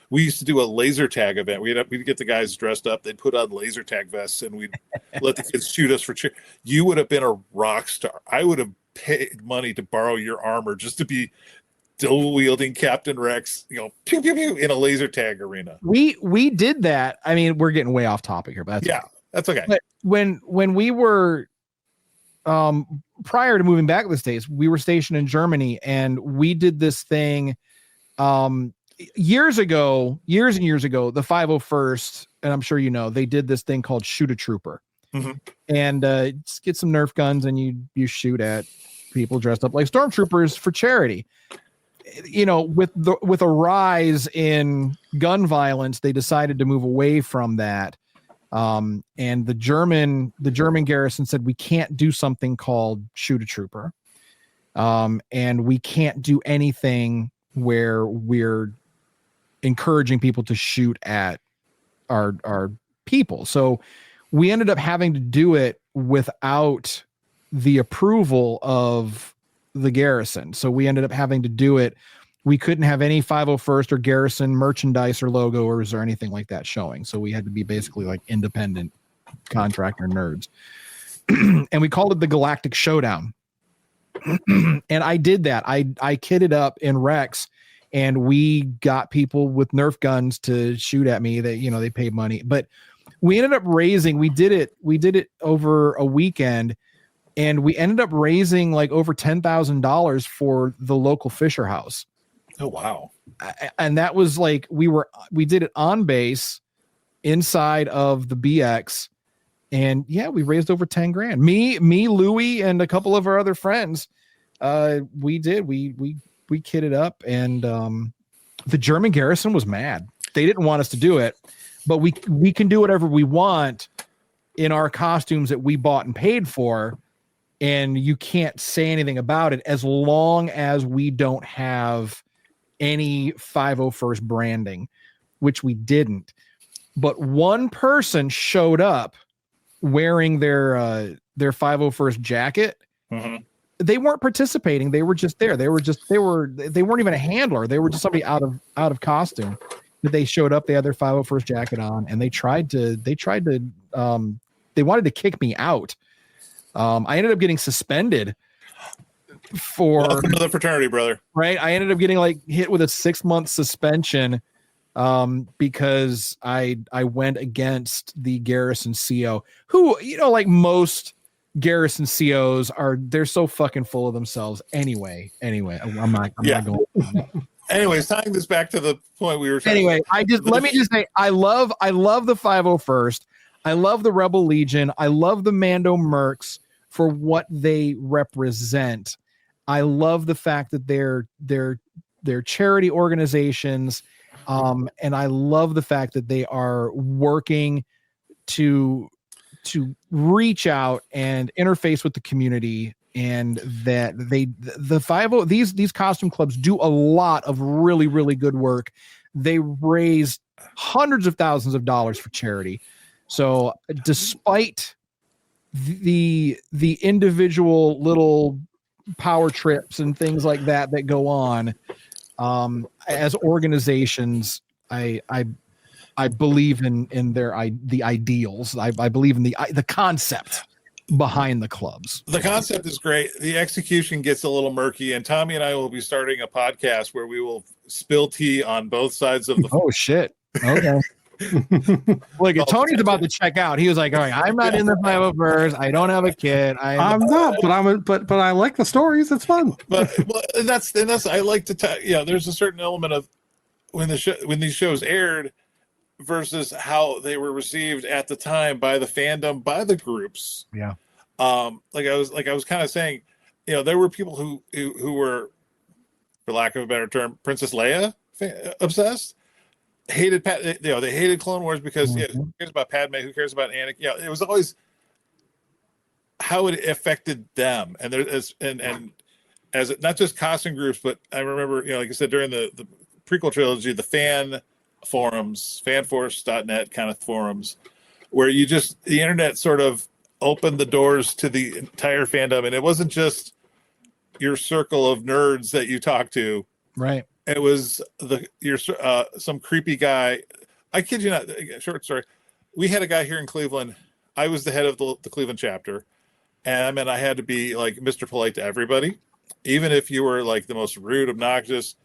we used to do a laser tag event. We'd get the guys dressed up. They'd put on laser tag vests, and we'd let the kids shoot us for cheer. You would have been a rock star. I would have paid money to borrow your armor just to be dual wielding Captain Rex, pew pew pew in a laser tag arena. We did that. I mean, we're getting way off topic here, but that's okay. But when we were prior to moving back to the States, we were stationed in Germany, and we did this thing years and years ago, the 501st, and I'm sure they did this thing called Shoot a Trooper. Mm-hmm. And just get some Nerf guns and you shoot at people dressed up like stormtroopers for charity. With a rise in gun violence, they decided to move away from that. And the German garrison said, we can't do something called Shoot a Trooper. And we can't do anything where we're encouraging people to shoot at our people. So we ended up having to do it without the approval of the garrison. So we ended up having to do it. We couldn't have any 501st or garrison merchandise or logos or anything like that showing. So we had to be basically like independent contractor nerds. And we called it the Galactic Showdown. And I did that. I kitted up in Rex, and we got people with Nerf guns to shoot at me. That they paid money, but we ended up raising. We did it over a weekend, and we ended up raising like over $10,000 for the local Fisher House. Oh wow! And that was like we did it on base inside of the BX, and we raised over 10 grand. Me, Louie, and a couple of our other friends. We kitted up, and the German garrison was mad. They didn't want us to do it, but we can do whatever we want in our costumes that we bought and paid for, and you can't say anything about it as long as we don't have any 501st branding, which we didn't. But one person showed up wearing their 501st jacket. Mm-hmm. They weren't participating. They were just there. They weren't even a handler. They were just somebody out of costume. But they showed up. They had their 501st jacket on, and they wanted to kick me out. I ended up getting suspended for another fraternity, brother. Right. I ended up getting hit with a 6-month suspension because I went against the garrison CO, who, like most garrison COs they're so fucking full of themselves anyway. I'm not going. Anyways, tying this back to the point we were talking about. Let me just say, I love the 501st. I love the Rebel Legion. I love the Mando Mercs for what they represent. I love the fact that they're charity organizations, and I love the fact that they are working to reach out and interface with the community, and that these costume clubs do a lot of really, really good work. They raise hundreds of thousands of dollars for charity. So despite the individual little power trips and things like that go on, as organizations, I believe in the ideals. I believe in the concept behind the clubs. The concept is great. The execution gets a little murky, and Tommy and I will be starting a podcast where we will spill tea on both sides of the. Oh shit! Okay. Look, Tony's about to check out. He was like, "All right, I'm not in the 501st. I don't have a kid. I'm not, but I like the stories. It's fun." But that's I like to tell. There's a certain element of when these shows aired, versus how they were received at the time by the fandom, by the groups. Yeah. Like I was kind of saying, there were people who were, for lack of a better term, Princess Leia obsessed, hated they hated Clone Wars because who cares about Padme? Who cares about Anakin? It was always how it affected them, and there's and as not just costume groups, but I remember, like I said, during the prequel trilogy, the fan forums, fanforce.net kind of forums, where the internet sort of opened the doors to the entire fandom, and it wasn't just your circle of nerds that you talk to, right? It was some creepy guy. I kid you not. Short story. We had a guy here in Cleveland. I was the head of the Cleveland chapter, and I mean I had to be like Mr. Polite to everybody, even if you were like the most rude, obnoxious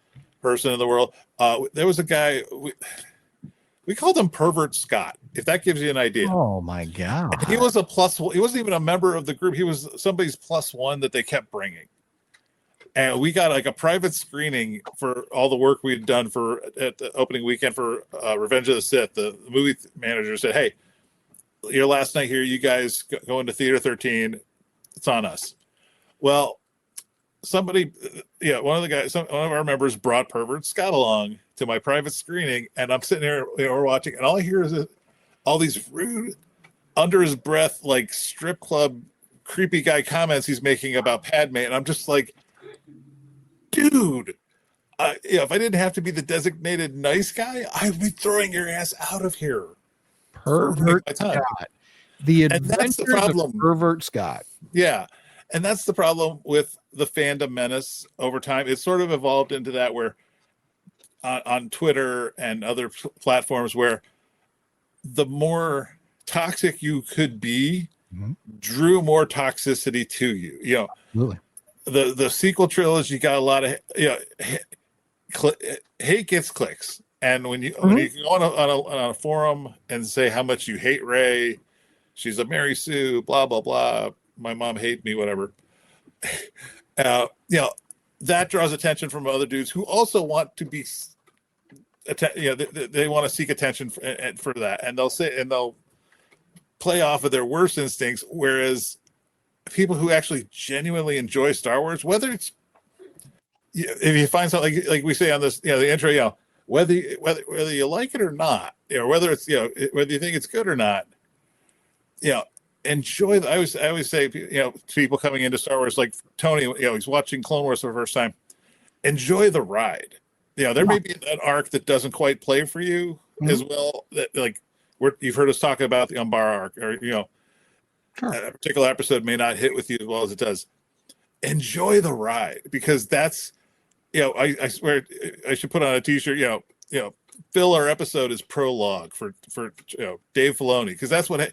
person in the world. There was a guy. We called him Pervert Scott, if that gives you an idea. Oh my God. He was a plus one. He wasn't even a member of the group. He was somebody's +1 that they kept bringing. And we got like a private screening for all the work we'd done at the opening weekend for Revenge of the Sith. The movie manager said, "Hey, your last night here, you guys go into Theater 13. It's on us." Well, somebody, one of our members brought Pervert Scott along to my private screening, and I'm sitting there, we're watching, and all I hear is all these rude, under his breath, like strip club, creepy guy comments he's making about Padme, and I'm just like, dude, if I didn't have to be the designated nice guy, I'd be throwing your ass out of here. Pervert Scott. The Adventures of Pervert Scott. Yeah. And that's the problem with the fandom menace over time. It sort of evolved into that where on Twitter and other platforms where the more toxic you could be drew more toxicity to you. Really? The sequel trilogy got a lot of hate gets clicks, and when you go on a forum and say how much you hate Rey, she's a Mary Sue, blah blah blah, my mom hates me, whatever. That draws attention from other dudes who also want to be, they want to seek attention for that, and they'll play off of their worst instincts, whereas people who actually genuinely enjoy Star Wars, whether it's if you find something like we say on this, the intro, whether you like it or not, whether it's whether you think it's good or not, enjoy. I always say, to people coming into Star Wars, like Tony, he's watching Clone Wars for the first time. Enjoy the ride. There may be an arc that doesn't quite play for you as well. That you've heard us talk about the Umbara arc, or Sure. A particular episode may not hit with you as well as it does. Enjoy the ride, because that's, I swear I should put on a t-shirt, filler episode is prologue for Dave Filoni, because that's what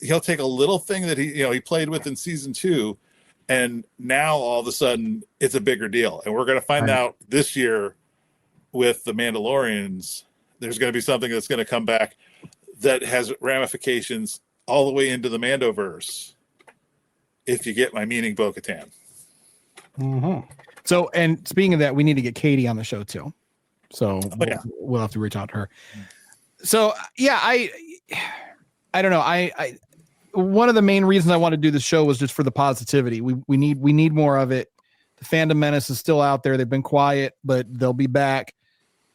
he'll take a little thing that he played with in season 2, and now all of a sudden it's a bigger deal. And we're going to find out this year with the Mandalorians, there's going to be something that's going to come back that has ramifications all the way into the Mandoverse, if you get my meaning, Bo-Katan. So, and speaking of that, we need to get Katie on the show too. So we'll have to reach out to her. So yeah, I don't know. I one of the main reasons I want to do the show was just for the positivity. We need more of it. The fandom menace is still out there. They've been quiet, but they'll be back.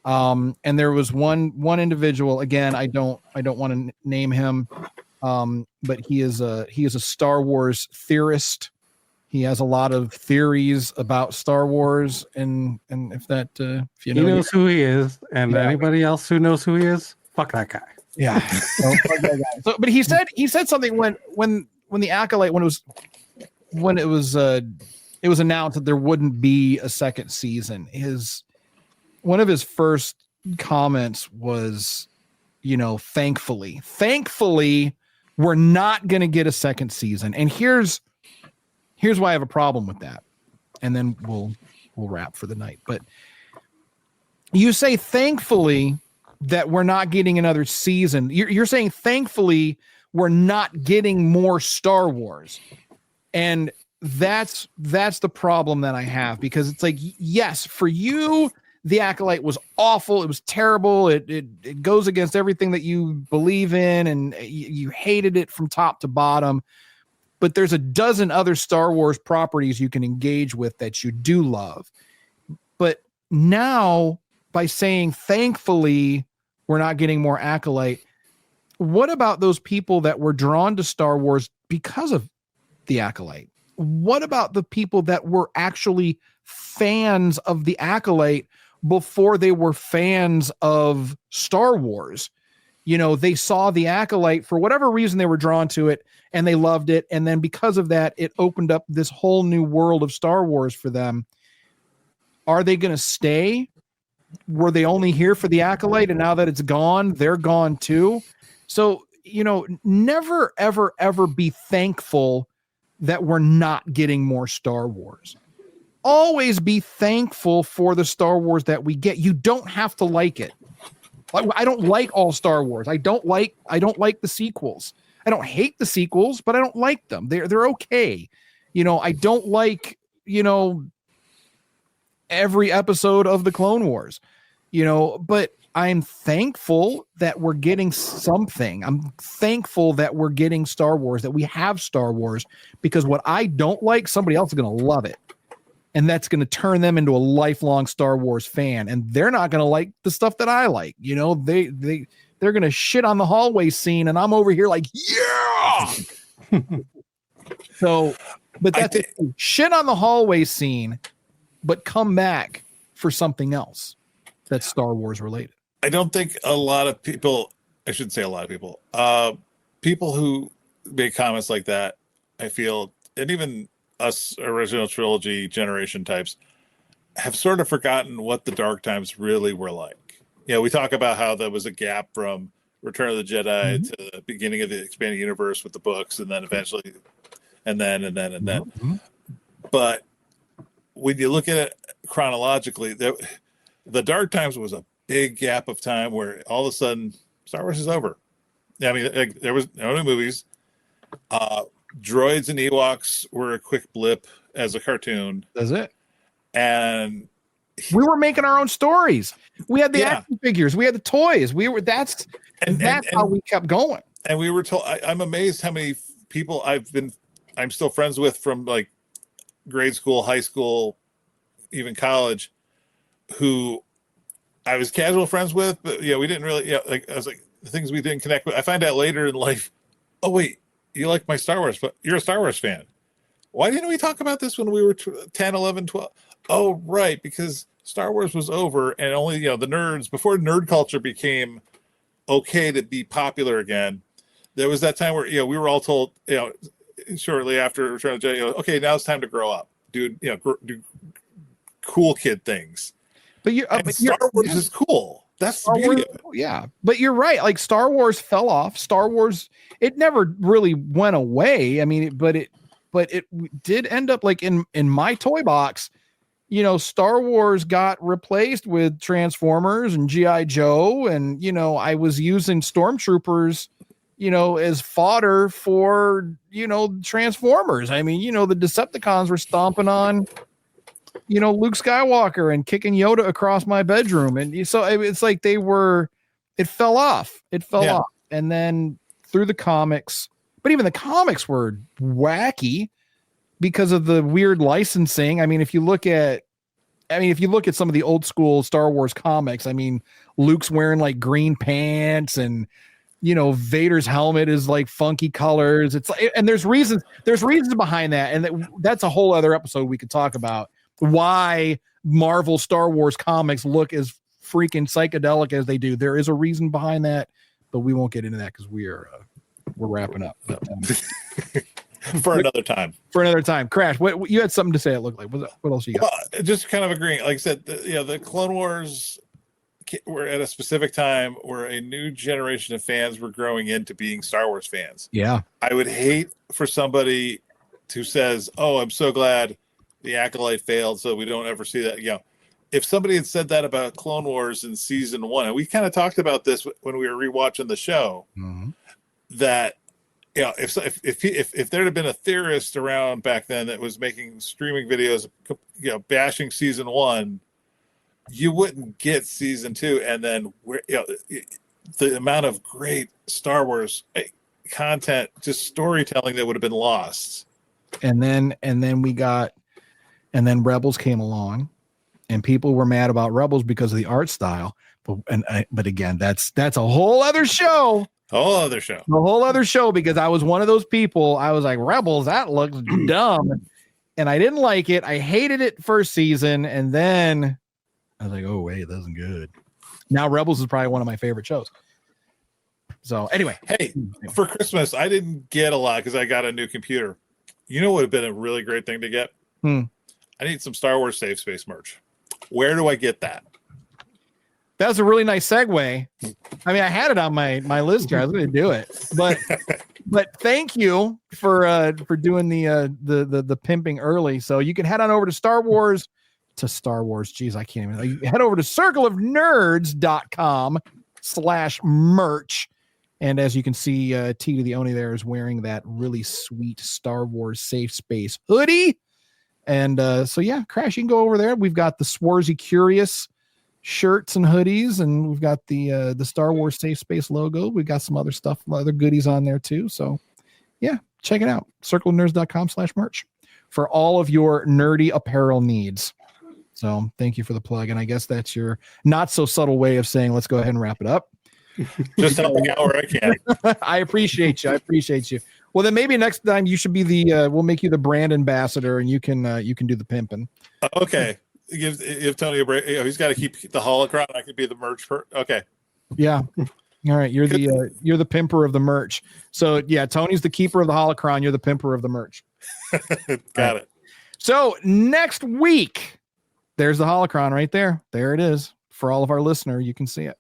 And there was one individual, again, I don't want to name him. But he is a Star Wars theorist. He has a lot of theories about Star Wars, and if he knows who he is, and anybody else who knows who he is, fuck that guy. Yeah. Fuck that guy. So, but he said something when the Acolyte, when it was announced that there wouldn't be a second season. One of his first comments was, thankfully we're not going to get a second season. And here's why I have a problem with that. And then we'll wrap for the night. But you say, thankfully, that we're not getting another season. You're saying, thankfully, we're not getting more Star Wars. And that's the problem that I have, because it's like, yes, for you, The Acolyte was awful. It was terrible. It goes against everything that you believe in, and you hated it from top to bottom. But there's a dozen other Star Wars properties you can engage with that you do love. But now, by saying, thankfully, we're not getting more Acolyte, what about those people that were drawn to Star Wars because of the Acolyte? What about the people that were actually fans of the Acolyte before they were fans of Star Wars? They saw the Acolyte for whatever reason, they were drawn to it and they loved it. And then because of that, it opened up this whole new world of Star Wars for them. Are they going to stay? Were they only here for the Acolyte, and now that it's gone, they're gone too? So, never, ever, ever be thankful that we're not getting more Star Wars. Always be thankful for the Star Wars that we get. You don't have to like it. I don't like all Star Wars. I don't like the sequels. I don't hate the sequels, but I don't like them. They're okay. I don't like, every episode of the Clone Wars, but I'm thankful that we're getting something. I'm thankful that we're getting Star Wars, that we have Star Wars, because what I don't like, somebody else is going to love it. And that's going to turn them into a lifelong Star Wars fan. And they're not going to like the stuff that I like. They're going to shit on the hallway scene. And I'm over here like, yeah. So, but that's shit on the hallway scene, but come back for something else that's Star Wars related. I don't think a lot of people, I shouldn't say a lot of people, people who make comments like that, I feel, and even us original trilogy generation types, have sort of forgotten what the dark times really were like. We talk about how there was a gap from Return of the Jedi to the beginning of the expanding universe with the books, and then eventually, and then. Mm-hmm. But when you look at it chronologically, the dark times was a big gap of time where all of a sudden Star Wars is over. I mean, there was no new movies. Droids and Ewoks were a quick blip as a cartoon. That's it. And we were making our own stories. We had the action figures. We had the toys. That's how we kept going. And we were told, I'm amazed how many people I'm still friends with from like grade school, high school, even college, who I was casual friends with, but we didn't really, I was like, the things we didn't connect with. I find out later in life, oh wait, you like my Star Wars, but you're a Star Wars fan. Why didn't we talk about this when we were 10, 11, 12? Oh, right, because Star Wars was over, and only, the nerds, before nerd culture became okay to be popular again, there was that time where, we were all told, shortly after Return of the Jedi, okay, now it's time to grow up. Do cool kid things. But Star Wars is cool. That's the beauty of it. Yeah, but you're right. Like Star Wars fell off. Star Wars, it never really went away. I mean, but it did end up like in my toy box. Star Wars got replaced with Transformers and G.I. Joe, and I was using Stormtroopers, as fodder for Transformers. I mean, the Decepticons were stomping on Luke Skywalker and kicking Yoda across my bedroom. And so it's like it fell off. Off. And then through the comics, but even the comics were wacky because of the weird licensing. I mean, if you look at some of the old school Star Wars comics, I mean, Luke's wearing like green pants and, Vader's helmet is like funky colors. It's like, and there's reasons behind that. And that's a whole other episode we could talk about. Why Marvel Star Wars comics look as freaking psychedelic as they do. There is a reason behind that, but we won't get into that because we're wrapping up. For another time. Crash, what you had something to say, it looked like. What else you got? Well, just kind of agreeing. Like I said, the Clone Wars were at a specific time where a new generation of fans were growing into being Star Wars fans. Yeah. I would hate for somebody who says, oh, I'm so glad the Acolyte failed, so we don't ever see that. If somebody had said that about Clone Wars in season 1, and we kind of talked about this when we were rewatching the show, that if there had been a theorist around back then that was making streaming videos, bashing season 1, you wouldn't get season 2, and then the amount of great Star Wars content, just storytelling that would have been lost. And then Rebels came along, and people were mad about Rebels because of the art style. But again, that's a whole other show. A whole other show, because I was one of those people. I was like, Rebels, that looks dumb. And I didn't like it. I hated it first season. And then I was like, oh, wait, that isn't good. Now Rebels is probably one of my favorite shows. So anyway. Hey, for Christmas, I didn't get a lot because I got a new computer. You know what would have been a really great thing to get? I need some Star Wars SafeSpace merch. Where do I get that? That was a really nice segue. I mean, I had it on my list here. I was going to do it, but thank you for doing the pimping early. So you can head on over to Star Wars. Geez, I can't even. You head over to circleofnerds.com/merch. And as you can see, T to the Oni there is wearing that really sweet Star Wars Safe Space hoodie. And so, yeah, Crash, you can go over there. We've got the Swarzy Curious shirts and hoodies, and we've got the Star Wars Safe Space logo. We've got some other stuff, other goodies on there too. So, yeah, check it out. circleofnerds.com/merch for all of your nerdy apparel needs. So thank you for the plug. And I guess that's your not so subtle way of saying, let's go ahead and wrap it up. Just helping out where I can. I appreciate you. Well, then maybe next time you should be we'll make you the brand ambassador, and you can do the pimping. Okay. Give Tony a break. He's got to keep the holocron. I could be the merch. Okay. Yeah. All right. You're the pimper of the merch. So yeah, Tony's the keeper of the holocron. You're the pimper of the merch. Got it. So next week, there's the holocron right there. There it is. For all of our listener, you can see it.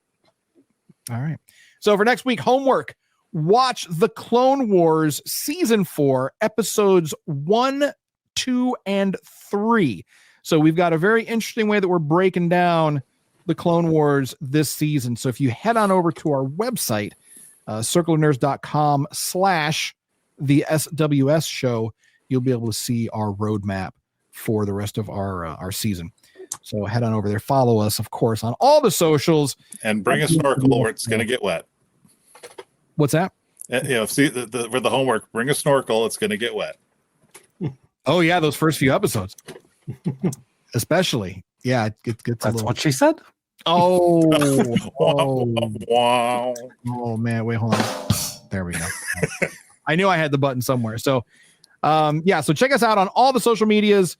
All right. So for next week, homework, watch the Clone Wars season 4, episodes 1, 2, and 3. So we've got a very interesting way that we're breaking down the Clone Wars this season. So if you head on over to our website, circleofnerds.com/the SWS show, you'll be able to see our roadmap for the rest of our season. So head on over there, follow us, of course, on all the socials, and bring a snorkel or it's going to get wet. What's that? See for the homework, bring a snorkel. It's going to get wet. Oh yeah, those first few episodes, especially. Yeah, it gets That's a little... what she said. Oh, wow. Oh man, wait, hold on. There we go. I knew I had the button somewhere. So, so check us out on all the social medias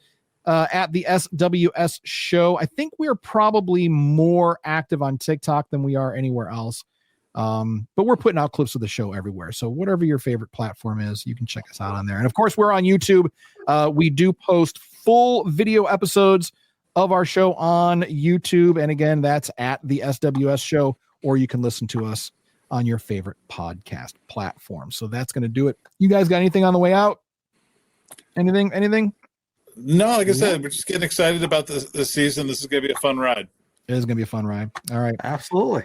at the SWS show. I think we are probably more active on TikTok than we are anywhere else. But we're putting out clips of the show everywhere. So whatever your favorite platform is, you can check us out on there. And of course, we're on YouTube. We do post full video episodes of our show on YouTube. And again, that's at the SWS show, or you can listen to us on your favorite podcast platform. So that's going to do it. You guys got anything on the way out? Anything? No, like I said, we're just getting excited about this season. This is going to be a fun ride. It is going to be a fun ride. All right. Absolutely.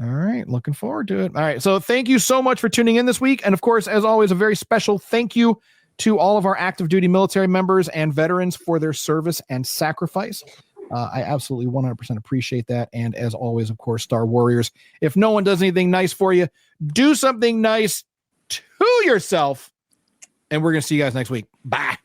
All right. Looking forward to it. All right. So thank you so much for tuning in this week. And of course, as always, a very special thank you to all of our active duty military members and veterans for their service and sacrifice. I absolutely 100% appreciate that. And as always, of course, Star Warriors, if no one does anything nice for you, do something nice to yourself. And we're going to see you guys next week. Bye.